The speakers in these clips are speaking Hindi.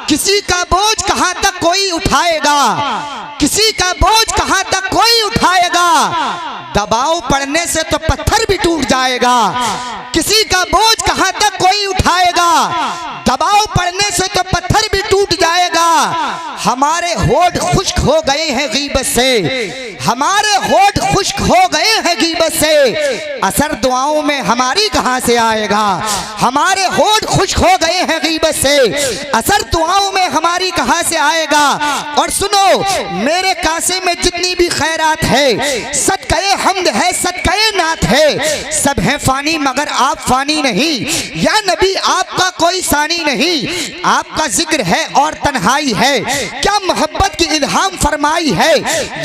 किसी का बोझ कहां तक कोई उठाएगा, किसी का बोझ कहां तक कोई उठाएगा। दबाव पड़ने से तो पत्थर भी टूट जाएगा। किसी का बोझ कहां तक कोई उठाएगा, दबाव पड़ने से तो पत्थर भी टूट जाएगा। हमारे होठ खुश्क हो गए हैं गीबत से, हमारे होठ खुश्क हो गए हैं गीबत से। असर दुआओं में हमारी कहां से आएगा। हमारे होठ खुश्क हो गए हैं गीबत से, असर दुआओं में हमारी कहां से आएगा। और सुनो, मेरे कासे में जितनी भी खैरात है, सदक़े हम्द है, सदक़े नात है, सब हैं फानी मगर आप फानी नहीं। या नबी आपका कोई सानी नहीं, आपका जिक्र है और तन्हाई है, क्या मोहब्बत की इल्हाम फरमाई है।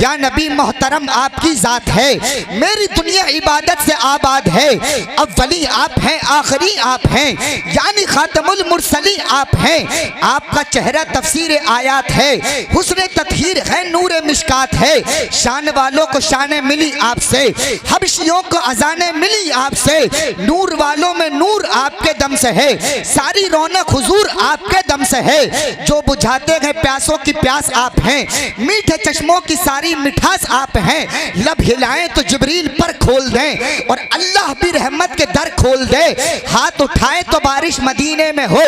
या नबी मोहतरम आपकी जात है, मेरी दुनिया इबादत से आबाद है। अव्वली आप हैं, आखिरी आप हैं, यानी खातमुल मुरसली आप हैं। आपका चेहरा तफसीर आयात है, हुस्न तत्हीर है, नूर मिशकात है। शान वालों को शाने मिली आपसे, हबशियों को अजाने मिली आपसे। नूर वालों में नूर आपके दम से है, सारी रौनक हुजूर आपके दम से है। जो बुझाते हैं प्यासों की प्यास आप हैं, मीठे चश्मों की सारी मिठास आप हैं। लब हिलाएं तो जिब्रील पर खोल दें और अल्लाह भी रहमत के दर खोल दे। हाथ उठाएं तो बारिश मदीने में हो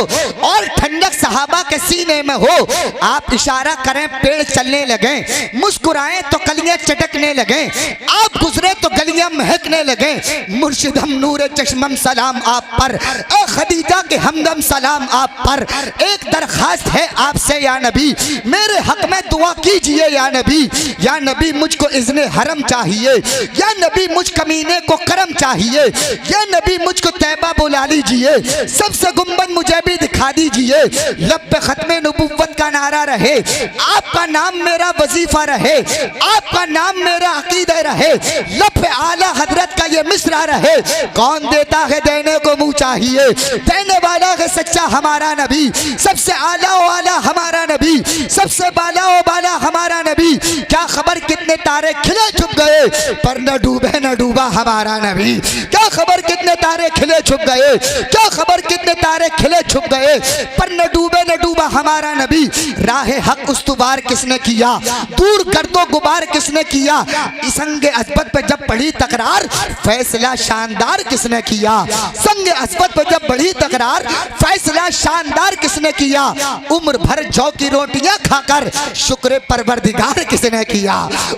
और ठंडक सहाबा के सीने में हो। आप इशारा करें पेड़ चलने लगे, मुस्कुराएं तो कलियां चटकने लगे, आप गुजरे तो गलियां महकने लगे। मुर्शिद हम नूर चश्मम सलाम आप पर, ए खदीजा के हमदम सलाम आप पर। एक दरखास्त है आपसे या नबी, मेरे हक में दुआ कीजिए या नबी। या नबी मुझको इज़्ने हरम चाहिए, या नबी मुझ कमीने को करम चाहिए। या नबी मुझको तैबा बुला लीजिए, सबसे गुंबद मुझे भी दिखा दीजिए। लब पे खत्मे नबुव्वत का नारा रहे, आपका नाम मेरा वजीफा रहे, आपका नाम मेरा अकीदा रहे। लब पे आला हजरत का ये मिसरा रहे। कौन देता है देने को मुँह चाहिए, देने वाला है सच्चा हमारा नबी। सबसे आला ओ आला हमारा नबी, सबसे बाला ओ बाला हमारा नबी। क्या खबर कितने तारे खिले छुप गए, पर न डूबे न डूबा हमारा नबी। क्या खबर कितने तारे खिले छुप गए, क्या खबर कितने तारे खिले छुप गए, पर न डूबे न डूबा हमारा नबी। राहे हक उस्तुवार किसने किया, दूर कर दो गुबार किसने किया। संगे अस्बत पे जब पड़ी तकरार, फैसला शानदार किसने किया। संगे अस्बत पे जब बड़ी तकरार, फैसला शानदार किसने किया। उम्र भर जौ की रोटियां खाकर शुक्र परवरदिगार किसने किया।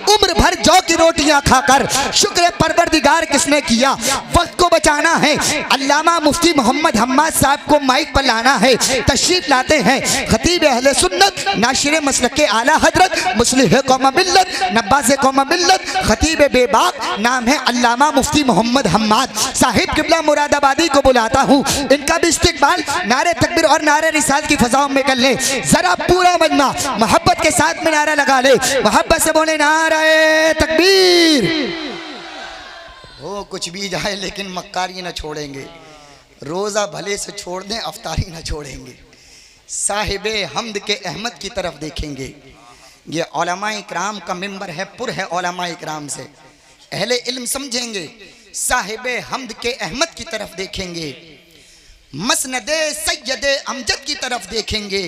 उम्र भर जौ की रोटियां खाकर शुक्र परवरदिगार किसने किया। वक्त को बचाना है, अल्लामा मुफ्ती मोहम्मद हम्माद साहब को माइक पर लाना है। तशरीफ लाते हैं खतीब अहले सुन्नत, नाशिर मसलक के आला हजरत, मुस्लिह कौम मिल्लत, नब्बाज़ कौम मिल्लत, खतीब बेबाक, नाम है अल्लामा मुफ्ती मोहम्मद हम्माद साहिब किबला मुरादाबादी को बुलाता हूँ। इनका भी इस्तिकबाल नारे तकबीर और नारे रिसालत की फजाओं में कर ले। जरा पूरा मजमा मोहब्बत के साथ में नारा लगा ले, मोहब्बत से बोले नारे तकबीर। हो कुछ भी जाए लेकिन मक्कारी न छोड़ेंगे, रोज़ा भले से छोड़ दें अफ्तारी न छोड़ेंगे। साहिबे हमद के अहमद की तरफ देखेंगे। ये उलमाए इकराम का मिंबर है, पुर है उलमाए इकराम से। अहले इल्म समझेंगे, साहिबे हमद के अहमद की तरफ देखेंगे, मसनदे सैयदे अमजद की तरफ देखेंगे।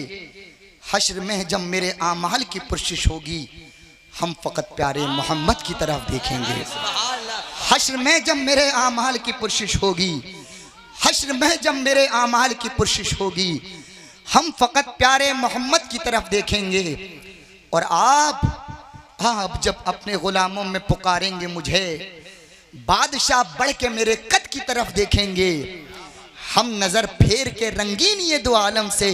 हश्र में जब मेरे आमाल की पुरशिश होगी, हम फ़कत प्यारे मोहम्मद की तरफ देखेंगे। हश्र में जब मेरे आमाल की पुरशिश होगी, हश्र में जब मेरे आमाल की पुरशिश होगी, हम फ़कत प्यारे मोहम्मद की तरफ देखेंगे। और आप जब अपने ग़ुलामों में पुकारेंगे मुझे, बादशाह बढ़ के मेरे कद की तरफ देखेंगे। हम नज़र फेर के रंगीन ये दो आलम से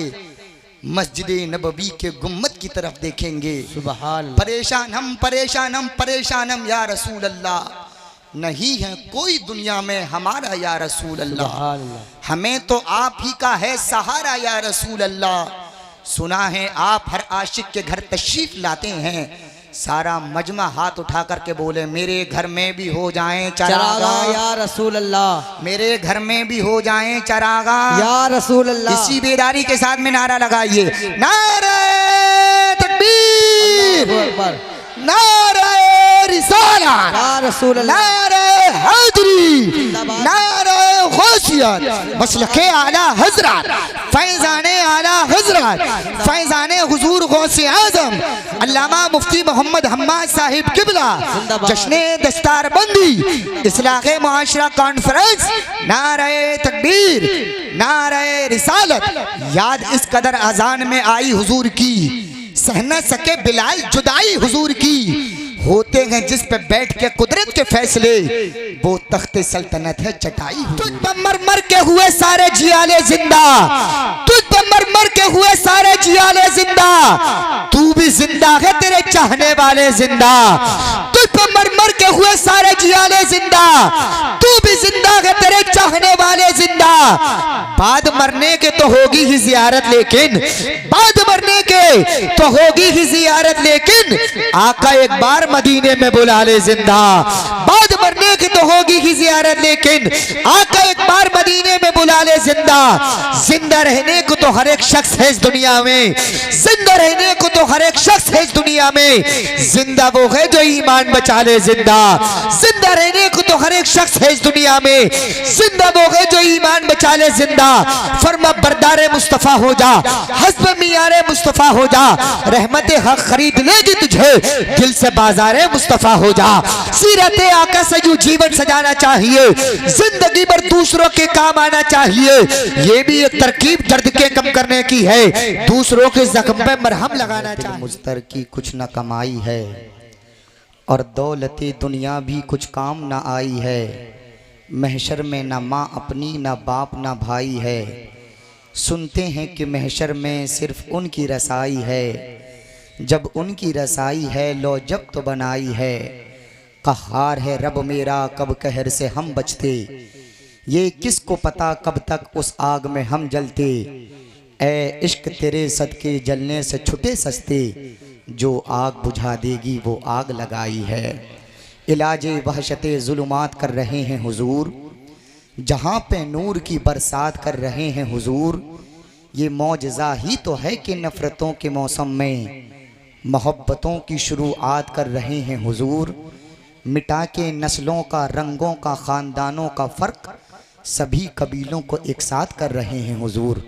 मस्जिद नबवी के गुम्मत की तरफ देखेंगे। सुभान परेशान हम परेशान हम परेशान हम या रसूल अल्लाह, नहीं है कोई दुनिया में हमारा या रसूल अल्लाह। हमें तो आप ही का है सहारा या रसूल अल्लाह। सुना है आप हर आशिक के घर तशरीफ लाते हैं। सारा मजमा हाथ उठा करके बोले मेरे घर में भी हो जाएं चरागा या रसूल अल्लाह, मेरे घर में भी हो जाएं चरागा या रसूल अल्लाह। इसी बेदारी के साथ में नारा लगाइए, नारे तकबीर, नारे रिसाला, नारे हैदरी, नारे गौसियत मसलके आला हजरत फैज़ाने आला हजरत फैज़ाने हुजूर गौसे आज़म अल्लामा मुफ्ती मोहम्मद हम्माद साहिब किबला जश्ने दस्तारबंदी इस्लाहे मुआशरा कॉन्फ्रेंस नारे तकबीर नारे रिसालत। याद इस कदर अजान में आई हुजूर की, सह न सके बिलाल जुदाई हुजूर की। होते हैं जिस पे बैठ के कुदरत के फैसले, वो तख्ते सल्तनत है चटाई। तुझ पर मर मर के हुए सारे जियाले जिंदा, तुझ पर मर मर के हुए सारे जियाले जिंदा, तू भी जिंदा है तेरे चाहने वाले जिंदा। तुझ पर मर मर के हुए सारे जियाले जिंदा, तू भी जिंदा है तेरे चाहने वाले जिंदा। बाद मरने के तो होगी ही जियारत, लेकिन बाद मरने के तो होगी ही जियारत, लेकिन आका एक बार मदीने में बुला ले जिंदा। बाद मरने की तो होगी ही जियारत, लेकिन आका एक बार मदीने में बुला ले जिंदा। जिंदा रहने को तो हर एक शख्स है इस दुनिया में, जिंदा रहने को तो हर एक शख्स है इस दुनिया में। जिंदा वो है जो ईमान बचा ले जिंदा, जिंदा रहने को तो हर एक शख्स है इस दुनिया में। जिंदा वो है जो ईमान बचा ले जिंदा। फरमा बरदारे मुस्तफा हो जा, हस्ब मियारे मुस्तफा हो जा, रहमते हक खरीद लेगी तुझे, दिल से बाजारे मुस्तफा हो जा। सीरते आका से यूं जीवन सजाना चाहिए, जिंदगी भर दूसरों के काम आना चाहिए। ये भी एक तरकीब दर्द के कम करने की है, दूसरों के जख्म पे मरहम लगाना चाहिए। मुस्तर की कुछ न कमाई है और दौलती दुनिया भी कुछ काम न आई है। महशर में न माँ अपनी न बाप न भाई है। सुनते हैं कि महशर में सिर्फ उनकी रसाई है। जब उनकी रसाई है लो जब तो बनाई है। कहार है रब मेरा कब कहर से हम बचते, ये किसको पता कब तक उस आग में हम जलते। ए इश्क तेरे सदके जलने से छुटे सस्ते, जो आग बुझा देगी वो आग लगाई है। इलाजे वहशते जुल्मात कर रहे हैं हुजूर, जहाँ पे नूर की बरसात कर रहे हैं हुजूर। ये मौजज़ा ही तो है कि नफ़रतों के मौसम में मोहब्बतों की शुरुआत कर रहे हैं हुजूर। मिटा के नस्लों का रंगों का ख़ानदानों का फ़र्क सभी कबीलों को एक साथ कर रहे हैं हुजूर।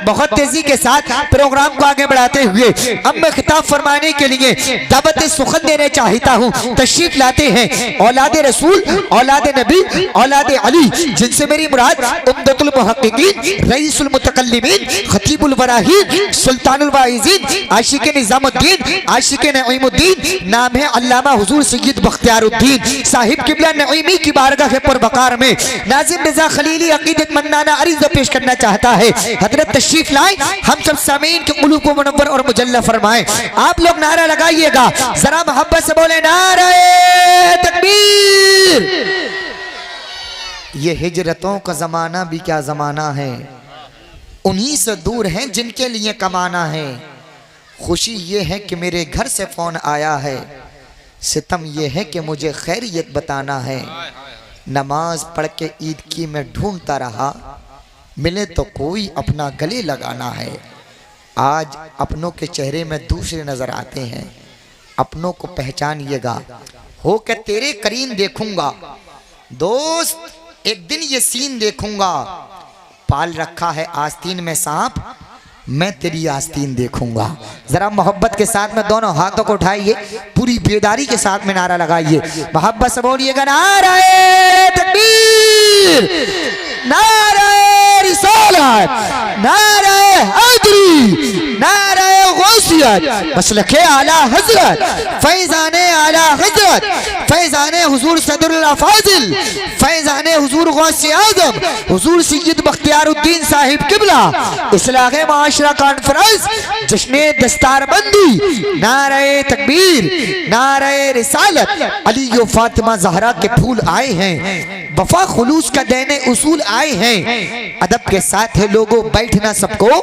बहुत तेजी के साथ प्रोग्राम को आगे बढ़ाते हुए अब मैं खिताब फरमाने के लिए दावत सुखन देने चाहता हूँ। तशरीफ लाते हैं औलाद रसूल, औलाद नबी, औलाद अली, जिनसे मेरी मुराद उम्दतुल मुहक्किकीन, रईसुल मुतकल्लिमीन, खतीबुल वराहीन, सुल्तानुल वाइज़ीन, आशिक निज़ामुद्दीन, आशिक नईमुद्दीन, नाम है अल्लामा हुजूर सैयद बख्तियारुद्दीन साहिब किबला नईमी की बारगाह पुरवकार में नाज़िम रज़ा खलीली अक़ीदत मन्नाना अरीज़ा पेश करना चाहता है। हज़रत तशरीफ लाए, हम सब सामीन के क़ुलूब को मुनव्वर और मुजल्ला फरमाएं। आप लोग नारा लगाइएगा, जरा मोहब्बत से बोले नारे तकबीर। ये हिजरतों का ज़माना भी क्या ज़माना है, उन्हीं से दूर हैं जिनके लिए कमाना है। खुशी ये है कि मेरे घर से फ़ोन आया है, सितम ये है कि मुझे खैरियत बताना है। नमाज पढ़ के ईद की मैं ढूंढता रहा, मिले तो कोई अपना गले लगाना है। आज अपनों के चेहरे में दूसरे नजर आते हैं, अपनों को पहचानिएगा। हो के तेरे करीन देखूंगा दोस्त, एक दिन ये सीन देखूंगा। पाल रखा है आस्तीन में सांप, मैं तेरी आस्तीन देखूंगा। जरा मोहब्बत के साथ में दोनों हाथों को उठाइए, पूरी बेदारी के साथ में नारा लगाइए, मोहब्बत से बोलिएगा नारे तकबीर, नारे रिसालत, नारे हैदरी, नारे गौसियत, मसलके आला हजरत, फैज़ाने आला हजरत, फैज़ाने हुजूर सदरुल अफाजिल, फैज़ाने हुजूर गौसे आज़म, हुजूर सैयद बख्तियारुद्दीन साहिब किबला, इस्लाहे मुआशरा कॉन्फ्रेंस, जश्ने दस्तारबंदी, नारे तकबीर, नारे रिसालत। अली व फातिमा ज़हरा के फूल आए हैं, वफा खुलूस का देने उसूल आए हैं। अदब के साथ है लोगों बैठना सबको,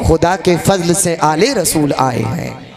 खुदा के फजल से आले रसूल आए हैं।